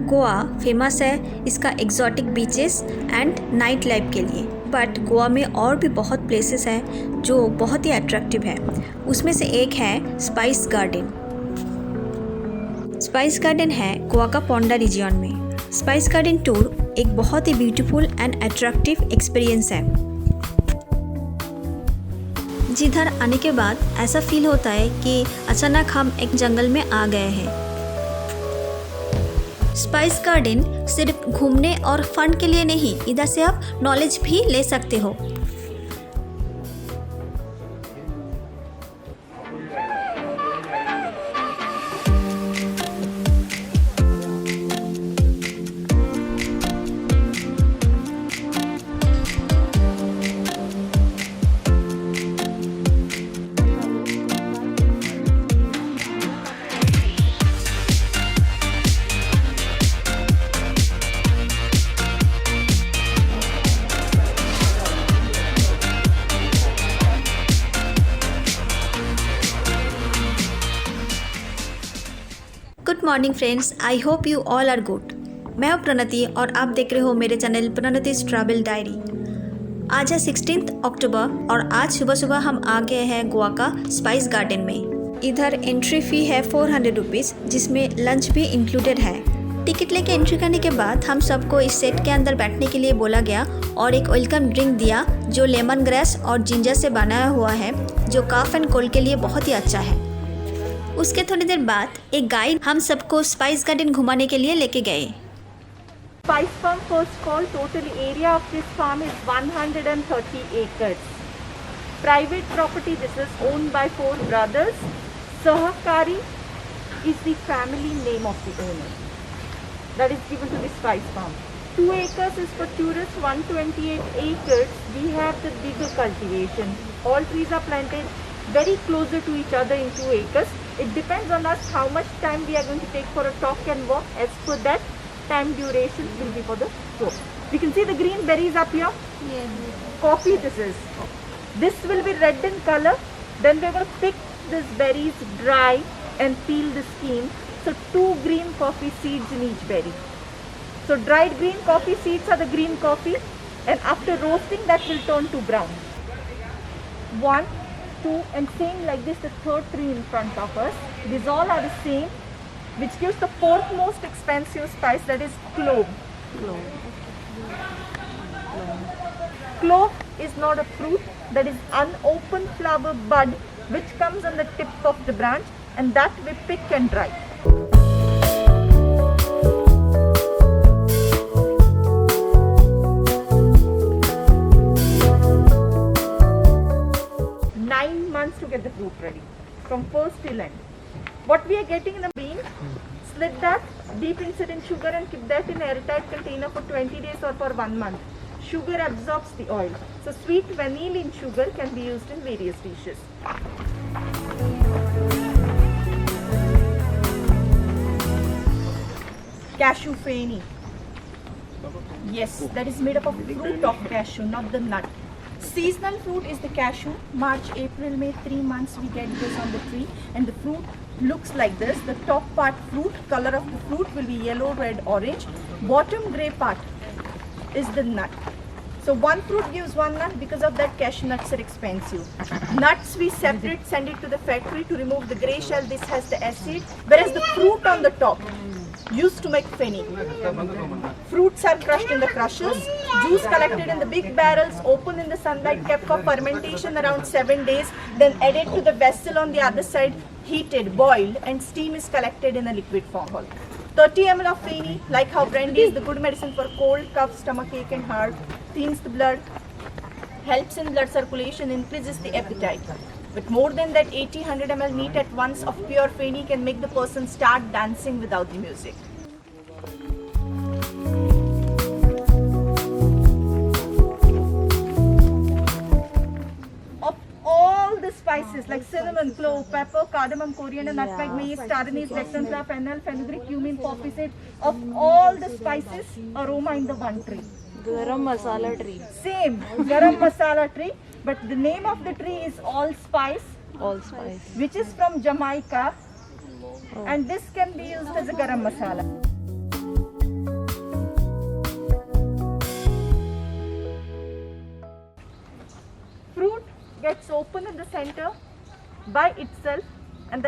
Goa famous है इसका exotic beaches and night life के लिए, बट गोवा में और भी बहुत प्लेसेस हैं जो बहुत ही अट्रैक्टिव है। उसमें से एक है स्पाइस गार्डन। स्पाइस गार्डन है गोवा का पोंडा रीजन में। स्पाइस गार्डन टूर एक बहुत ही ब्यूटीफुल एंड अट्रैक्टिव एक्सपीरियंस है, जिधर आने के बाद ऐसा फील होता है कि अचानक हम एक जंगल में आ गए हैं। स्पाइस गार्डन सिर्फ घूमने और फन के लिए नहीं, इधर से आप नॉलेज भी ले सकते हो। Good morning friends, I hope you all are good. मैं हूँ प्रणति और आप देख रहे हो मेरे चैनल प्रणति's ट्रैवल डायरी। आज है 16 अक्टूबर और आज सुबह सुबह हम आ गए हैं गोवा का स्पाइस गार्डन में। इधर एंट्री फ़ी है 400 रुपीज़, जिसमें लंच भी इंक्लूडेड है। टिकट लेके एंट्री करने के बाद हम सबको इस सेट के अंदर बैठने के लिए बोला गया और एक वेलकम ड्रिंक दिया जो लेमन ग्रास और जिंजर से बनाया हुआ है, जो कफ एंड कोल्ड के लिए बहुत ही अच्छा है। उसके थोड़ी देर बाद एक गाइड हम सबको स्पाइस गार्डन घुमाने के लिए लेके गए। Spice Farm, first of all, total area of this farm is 130 acres. Private property, this is owned by 4 brothers. Sahakari is the family name of the owner. That is given to the Spice Farm. 2 acres is for tourists, 128 acres we have the bigger cultivation. All trees are planted very closer to each other in 2 acres. It depends on us how much time we are going to take for a talk and walk. As for that, time duration will be for the walk. We can see the green berries up here. Yes. Coffee this is. This will be red in color. Then we will pick these berries dry and peel the skin. So 2 green coffee seeds in each berry. So dried green coffee seeds are the green coffee, and after roasting that will turn to brown. 1, 2 and same like this, the third tree in front of us. These all are the same, which gives the 4th most expensive spice, that is clove. Clove is not a fruit, that is unopened flower bud which comes on the tip of the branch, and that we pick and dry. To get the fruit ready from first till end. What we are getting in the bean, slit that, deep insert in sugar and keep that in airtight container for 20 days or for 1 month. Sugar absorbs the oil, so sweet vanillin sugar can be used in various dishes. Cashew feni. Yes, that is made up of fruit of cashew, not the nut. Seasonal fruit is the cashew. March, April, May, 3 months we get this on the tree, and the fruit looks like this. The top part fruit, color of the fruit will be yellow, red, orange. Bottom grey part is the nut. So one fruit gives 1 nut, because of that cashew nuts are expensive. Nuts we separate, send it to the factory to remove the grey shell. This has the acid, whereas the fruit on the top used to make feni. Fruits are crushed in the crushers, juice collected in the big barrels, open in the sunlight, kept for fermentation around 7 days, then added to the vessel on the other side, heated, boiled, and steam is collected in a liquid form. 30 ml of feni, like how brandy is the good medicine for cold, cough, stomachache and heart, cleans the blood, helps in blood circulation, increases the appetite. But more than that, 80-100 ml neat at once of pure feni can make the person start dancing without the music. Of all the spices like cinnamon, clove, pepper, cardamom, coriander, nutmeg, mace, star anise, Lexan flower, fennel, fenugreek, cumin, poppy seed, of all the spices, aroma in the one tree. Garam masala tree. Same, garam masala tree, but the name of the tree is allspice, Allspice. which is from Jamaica. And this can be used as a garam masala. Fruit gets open in the center by itself, and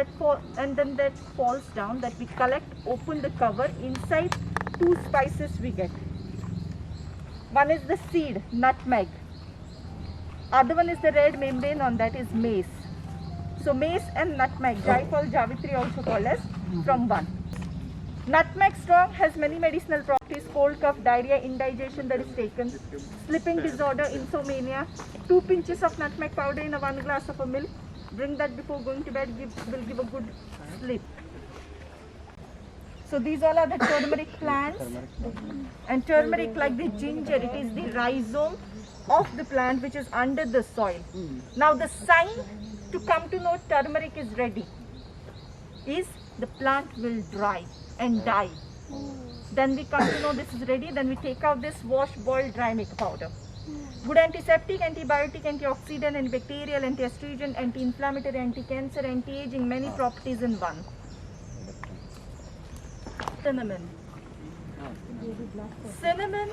then that falls down. That we collect, open the cover. Inside, 2 spices we get. One is the seed, nutmeg. Other one is the red membrane on that is mace. So mace and nutmeg, Jaifal, Javitri also called as from one. Nutmeg strong has many medicinal properties: cold, cough, diarrhea, indigestion that is taken, sleeping disorder, insomnia. 2 pinches of nutmeg powder in a 1 glass of a milk. Drink that before going to bed, will give a good sleep. So these all are the turmeric plants. And turmeric, like the ginger, it is the rhizome of the plant which is under the soil. Now the sign to come to know turmeric is ready is the plant will dry and die. Then we come to know this is ready. Then we take out this wash, boil, dry, make powder. Good antiseptic, antibiotic, antioxidant, antibacterial, anti-estrogen, anti-inflammatory, anti-cancer, anti-aging, many properties in one. Cinnamon. Cinnamon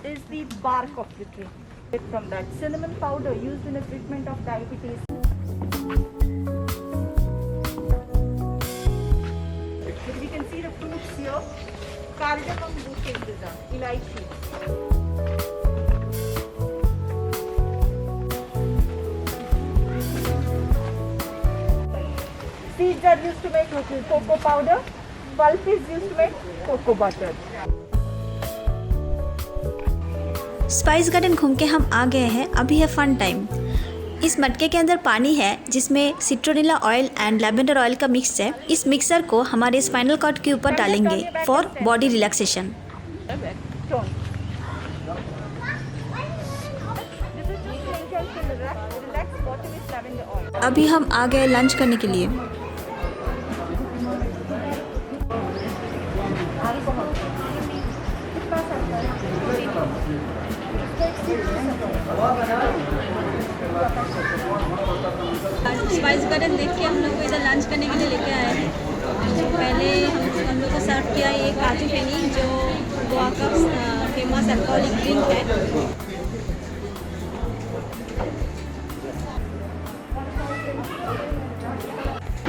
is the bark of the tree. From that cinnamon powder used in the treatment of diabetes. We can see the fruits here. Cardamom bushes, elaichi. Seeds are used to make cocoa powder. Pulp is used to make cocoa butter. Spice garden घूम के हम आ गए हैं। अभी है fun time. इस मटके के अंदर पानी है जिसमें सिट्रोनिला ऑयल एंड लैवेंडर ऑयल का मिक्स है। इस मिक्सर को हमारे स्पाइनल कॉर्ड के ऊपर डालेंगे फॉर बॉडी रिलैक्सेशन। अभी हम आ गए लंच करने के लिए। स्पाइस गार्डन देख के हम लोग को इधर लंच करने के लिए लेके आए हैं। पहले हम लोग को सर्व किया ये काजू फेनी जो गोवा का फेमस अल्कोहलिक ड्रिंक है।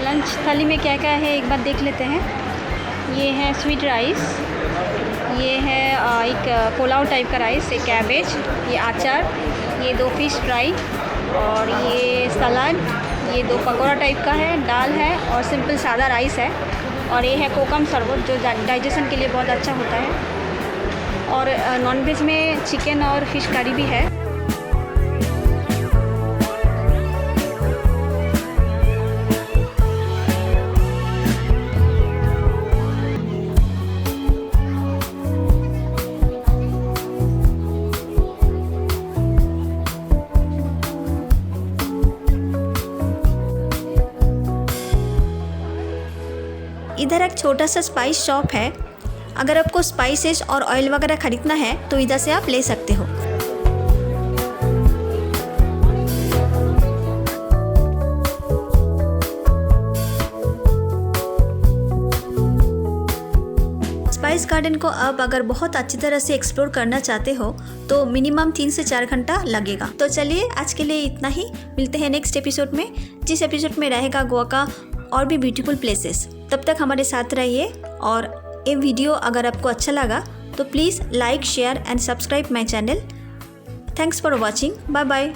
लंच थाली में क्या क्या है एक बार देख लेते हैं। ये है स्वीट राइस, ये है एक पुलाव टाइप का राइस, एक कैबेज, ये अचार, ये 2 फिश फ्राई और ये सलाद, ये 2 पकौड़ा टाइप का है, दाल है और सिंपल सादा राइस है। और ये है कोकम शरबत जो डाइजेशन के लिए बहुत अच्छा होता है। और नॉनवेज में चिकन और फिश करी भी है। इधर एक छोटा सा स्पाइस शॉप है। अगर आपको स्पाइसेस और ऑयल वगैरह ख़रीदना है तो इधर से आप ले सकते हो। स्पाइस गार्डन को अब अगर बहुत अच्छी तरह से एक्सप्लोर करना चाहते हो तो मिनिमम 3 से 4 घंटा लगेगा। तो चलिए आज के लिए इतना ही। मिलते हैं नेक्स्ट एपिसोड में, जिस एपिसोड में रहेगा गोवा का और भी ब्यूटीफुल प्लेसेस। तब तक हमारे साथ रहिए। और ये वीडियो अगर आपको अच्छा लगा तो please like, share and subscribe my channel. Thanks for watching. Bye bye.